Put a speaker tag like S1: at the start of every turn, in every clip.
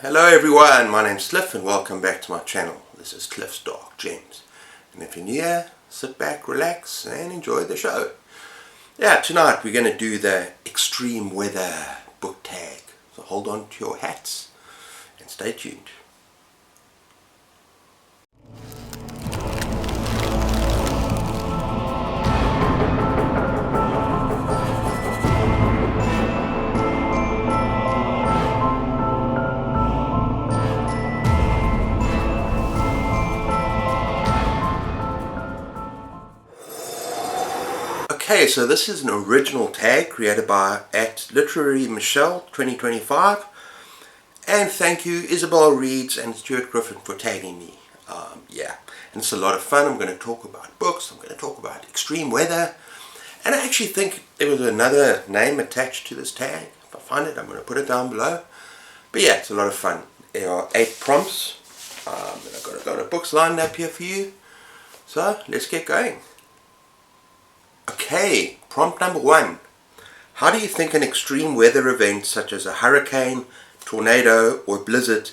S1: Hello everyone, my name's Cliff and welcome back to my channel. This is Cliff's Dark Gems. And if you're new here, sit back, relax and enjoy the show. Yeah, tonight we're going to do the extreme weather book tag. So hold on to your hats and stay tuned. Okay, so this is an original tag created by @LiteraryMichelle 2025, and thank you Isabel Reeds and Stuart Griffin for tagging me. Yeah, and it's a lot of fun. I'm going to talk about books, I'm going to talk about extreme weather, and I actually think there was another name attached to this tag. If I find it, I'm going to put it down below. But yeah, it's a lot of fun. There are 8 prompts, and I've got a lot of books lined up here for you. So let's get going. Okay, prompt number 1. How do you think an extreme weather event such as a hurricane, tornado or blizzard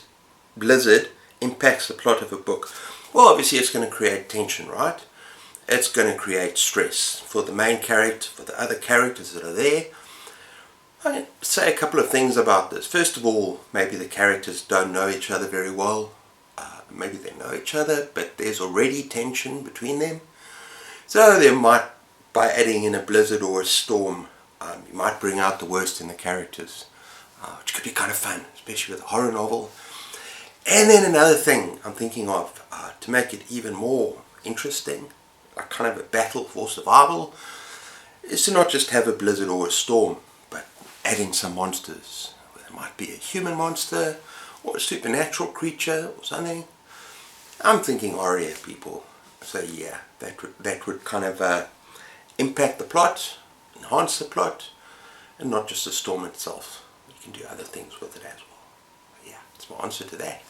S1: impacts the plot of a book? Well, obviously it's going to create tension, right? It's going to create stress for the main character, for the other characters that are there. I'm going to say a couple of things about this. First of all, maybe the characters don't know each other very well. Maybe they know each other, but there's already tension between them. So there might, by adding in a blizzard or a storm, you might bring out the worst in the characters, which could be kind of fun, especially with a horror novel. And then another thing I'm thinking of, to make it even more interesting, like kind of a battle for survival, is to not just have a blizzard or a storm, but add in some monsters. There might be a human monster, or a supernatural creature, or something. I'm thinking horror, people. So yeah, that would kind of impact the plot, enhance the plot, and not just the storm itself. You can do other things with it as well. Yeah, that's my answer to that.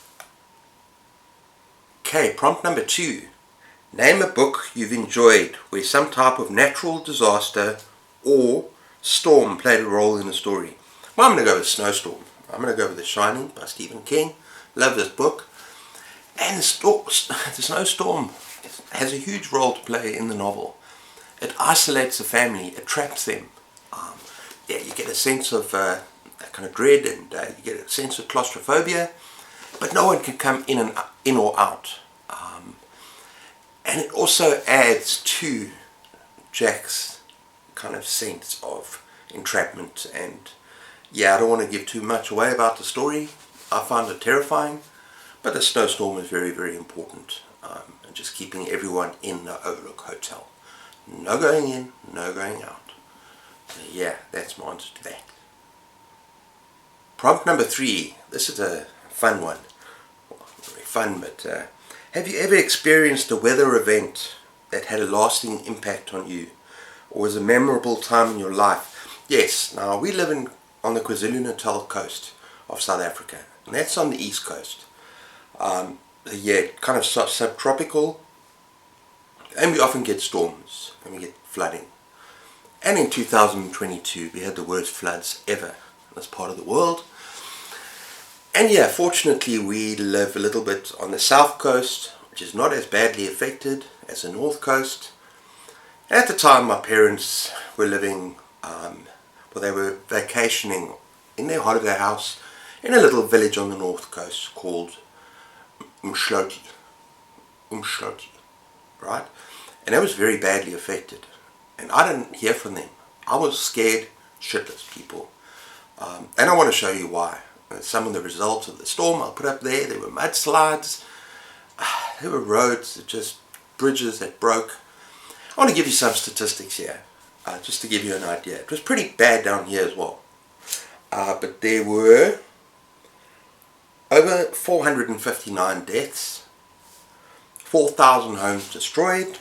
S1: Okay, prompt number 2. Name a book you've enjoyed where some type of natural disaster or storm played a role in the story. Well, I'm going to go with Snowstorm. I'm going to go with The Shining by Stephen King. Love this book. And the snowstorm has a huge role to play in the novel. It isolates the family, it traps them. Yeah, you get a sense of that kind of dread, and you get a sense of claustrophobia, but no one can come in or out. And it also adds to Jack's kind of sense of entrapment. And yeah, I don't want to give too much away about the story. I find it terrifying, but the snowstorm is very, very important. And just keeping everyone in the Overlook Hotel. No going in, no going out. So yeah, that's my answer to that. Prompt number 3. This is a fun one. Well, not very fun, but have you ever experienced a weather event that had a lasting impact on you, or was a memorable time in your life? Yes. Now we live on the KwaZulu-Natal coast of South Africa, and that's on the east coast. Yeah, kind of subtropical. And we often get storms, and we get flooding. And in 2022 we had the worst floods ever in this part of the world. And yeah, fortunately we live a little bit on the south coast, which is not as badly affected as the north coast. At the time my parents were living, they were vacationing in their holiday house in a little village on the north coast called Umhloti, right? And that was very badly affected. And I didn't hear from them. I was scared shitless, people. And I want to show you why. Some of the results of the storm I'll put up there. There were mudslides. There were roads that just, bridges that broke. I want to give you some statistics here, just to give you an idea. It was pretty bad down here as well. But there were over 459 deaths, 4,000 homes destroyed,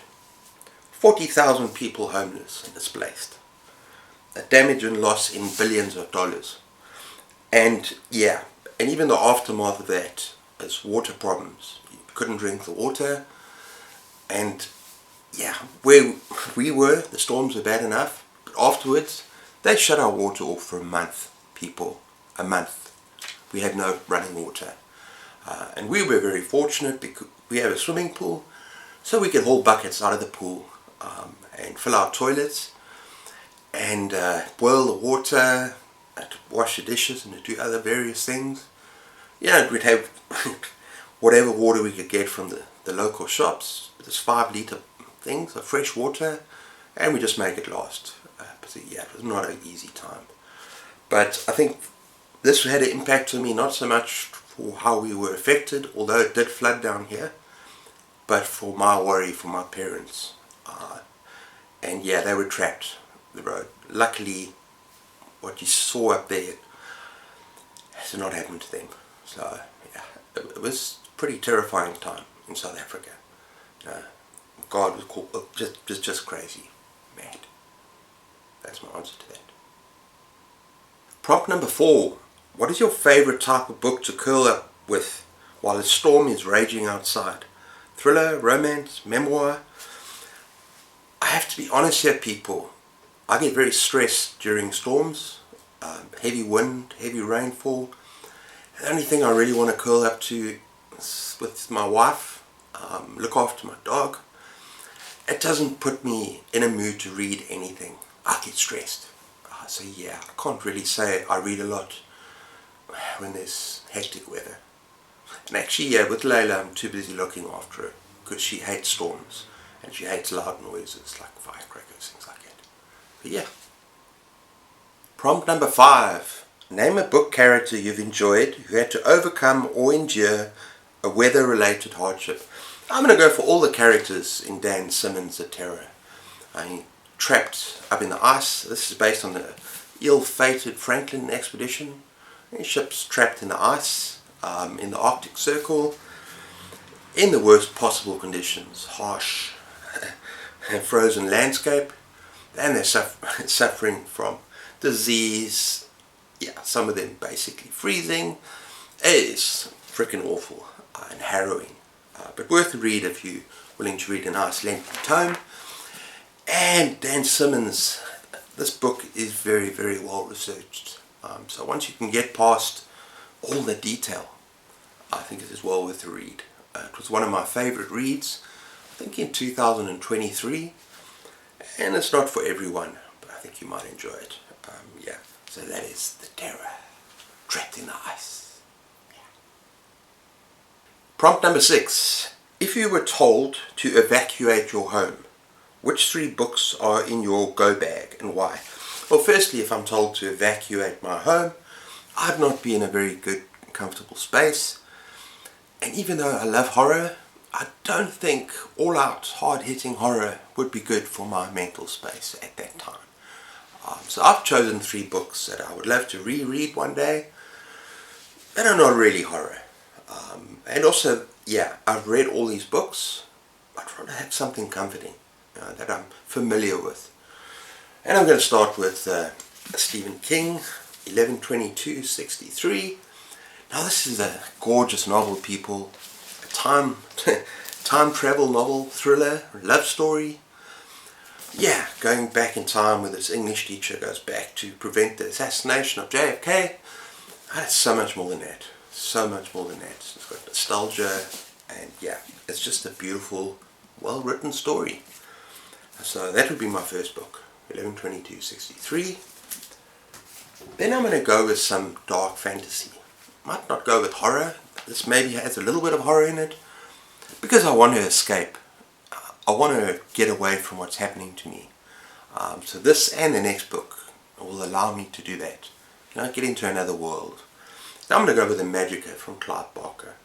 S1: 40,000 people homeless and displaced. A damage and loss in billions of dollars. And yeah, and even the aftermath of that is water problems. You couldn't drink the water. And yeah, where we were, the storms were bad enough. But afterwards, they shut our water off for a month, people. A month. we had no running water. And we were very fortunate because we had a swimming pool, so we could haul buckets out of the pool and fill our toilets and boil the water to wash the dishes and to do other various things. We'd have whatever water we could get from the local shops, this 5 litre things of fresh water, and we just make it last. So yeah, it was not an easy time. But I think this had an impact on me, not so much for how we were affected, although it did flood down here, but for my worry for my parents. And yeah, they were trapped the road. Luckily, what you saw up there has not happened to them. So yeah, it was a pretty terrifying time in South Africa. God was called, just crazy, mad. That's my answer to that. Prompt number 4. What is your favorite type of book to curl up with while a storm is raging outside? Thriller, romance, memoir? I have to be honest here, people. I get very stressed during storms, heavy wind, heavy rainfall. The only thing I really want to curl up to is with my wife, look after my dog. It doesn't put me in a mood to read anything. I get stressed. So yeah, I can't really say I read a lot when there's hectic weather. And actually, yeah, with Layla, I'm too busy looking after her because she hates storms and she hates loud noises like firecrackers, things like that. But yeah. Prompt number 5. Name a book character you've enjoyed who had to overcome or endure a weather-related hardship. I'm going to go for all the characters in Dan Simmons' The Terror. Trapped up in the ice. This is based on the ill-fated Franklin expedition. Ships trapped in the ice, in the Arctic Circle, in the worst possible conditions, harsh and frozen landscape, and they're suffering from disease. Yeah, some of them basically freezing. It is freaking awful and harrowing, but worth a read if you're willing to read a nice lengthy tome. And Dan Simmons, this book is very, very well researched. So once you can get past all the detail, I think it is well worth a read. It was one of my favorite reads, I think in 2023, and it's not for everyone, but I think you might enjoy it. Yeah, so that is The Terror, Trapped in the Ice. Yeah. Prompt number 6. If you were told to evacuate your home, which 3 books are in your go bag and why? Well, firstly, if I'm told to evacuate my home, I'd not be in a very good, comfortable space. And even though I love horror, I don't think all-out, hard-hitting horror would be good for my mental space at that time. So I've chosen 3 books that I would love to reread one day, that are not really horror. And also, yeah, I've read all these books. I'd rather have something comforting that I'm familiar with. And I'm going to start with Stephen King, 11/22/63. Now this is a gorgeous novel, people. A time travel novel, thriller, love story. Yeah, going back in time with this English teacher goes back to prevent the assassination of JFK. It's so much more than that. So much more than that. It's got nostalgia, and yeah, it's just a beautiful, well-written story. So that would be my first book, 11/22/63. Then I'm going to go with some dark fantasy. Might not go with horror. This maybe has a little bit of horror in it, because I want to escape. I want to get away from what's happening to me. So this and the next book will allow me to do that. Get into another world. Now I'm going to go with The Magica from Clive Barker.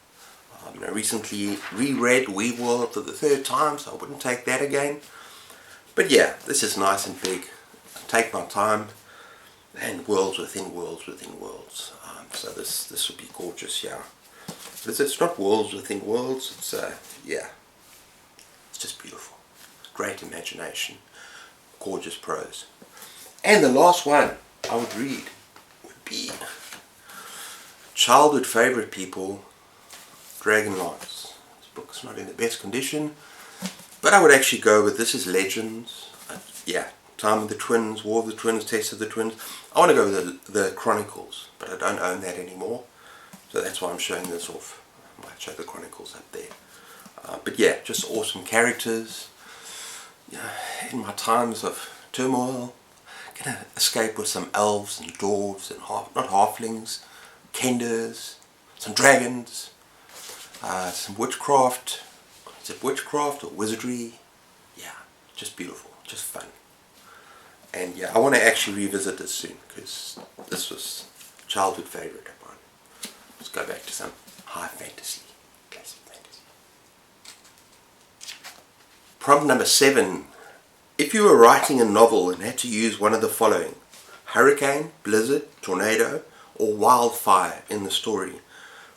S1: I recently reread Weave World for the 3rd time, so I wouldn't take that again. But yeah, this is nice and big. Take my time, and worlds within worlds within worlds. So this would be gorgeous, yeah. But it's not worlds within worlds. It's yeah, it's just beautiful. Great imagination, gorgeous prose. And the last one I would read would be childhood favorite, people, Dragonlance. This book's not in the best condition, but I would actually go with, this is Legends. Yeah, Time of the Twins, War of the Twins, Test of the Twins. I want to go with the Chronicles, but I don't own that anymore. that's why I'm showing this off. I might show the chronicles up there. But yeah, just awesome characters. Yeah, in my times of turmoil, gonna escape with some elves and dwarves and not halflings, kenders, some dragons, some witchcraft. Is it witchcraft or wizardry? Yeah, just beautiful, just fun. And yeah, I want to actually revisit this soon because this was a childhood favorite of mine. Let's go back to some high fantasy, classic fantasy. Prompt number 7. If you were writing a novel and had to use one of the following: hurricane, blizzard, tornado, or wildfire in the story,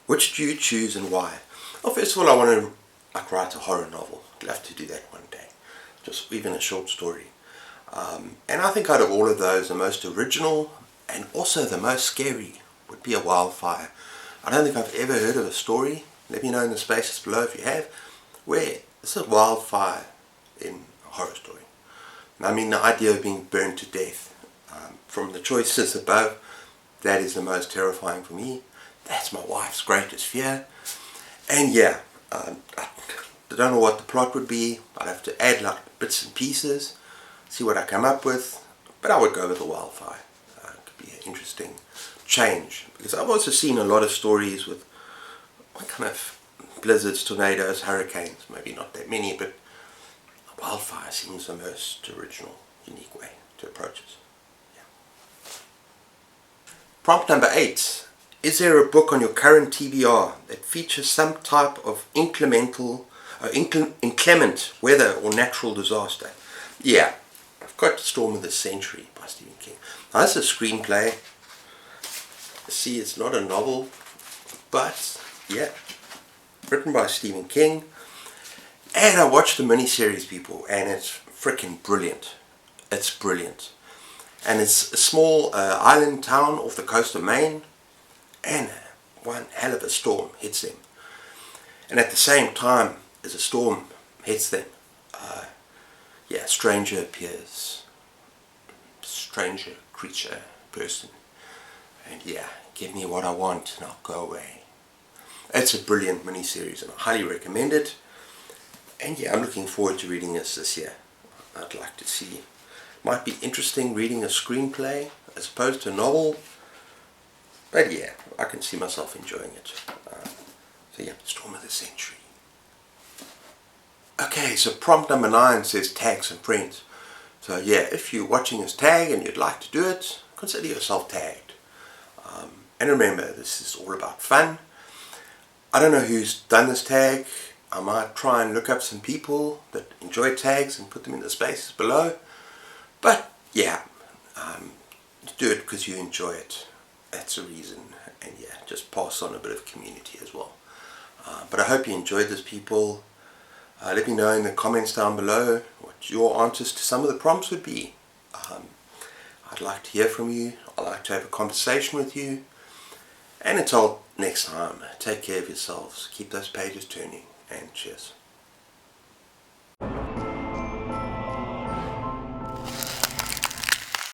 S1: which do you choose and why? Well, first of all, I want to write a horror novel. I'd love to do that one day. Just even a short story. And I think out of all of those, the most original and also the most scary would be a wildfire. I don't think I've ever heard of a story, let me know in the spaces below if you have, where it's a wildfire in a horror story. I mean, the idea of being burned to death, from the choices above, that is the most terrifying for me. That's my wife's greatest fear. And yeah, I don't know what the plot would be. I'd have to add like bits and pieces, see what I come up with, but I would go with the wildfire. It could be an interesting change, because I've also seen a lot of stories with what kind of blizzards, tornadoes, hurricanes, maybe not that many, but wildfire seems the most original, unique way to approach it. Yeah. Prompt number 8. Is there a book on your current TBR that features some type of inclement weather or natural disaster? Yeah, I've got Storm of the Century by Stephen King. Now, that's a screenplay. See, it's not a novel, but yeah, written by Stephen King. And I watched the miniseries, people, and it's freaking brilliant. It's brilliant. And it's a small island town off the coast of Maine, and one hell of a storm hits them. And at the same time as a storm hits them, yeah, stranger appears. Stranger, creature, person. And yeah, give me what I want and I'll go away. It's a brilliant miniseries and I highly recommend it. And yeah, I'm looking forward to reading this year. I'd like to see. Might be interesting reading a screenplay as opposed to a novel. But yeah, I can see myself enjoying it. So yeah, Storm of the Century. Okay, so prompt number 9 says tag some friends. So yeah, if you're watching this tag and you'd like to do it, consider yourself tagged. And remember, this is all about fun. I don't know who's done this tag. I might try and look up some people that enjoy tags and put them in the spaces below. But yeah, do it because you enjoy it. That's the reason. And yeah, just pass on a bit of community as well. But I hope you enjoyed this, people. Let me know in the comments down below what your answers to some of the prompts would be. I'd like to hear from you. I'd like to have a conversation with you. And until next time, take care of yourselves. Keep those pages turning. And cheers.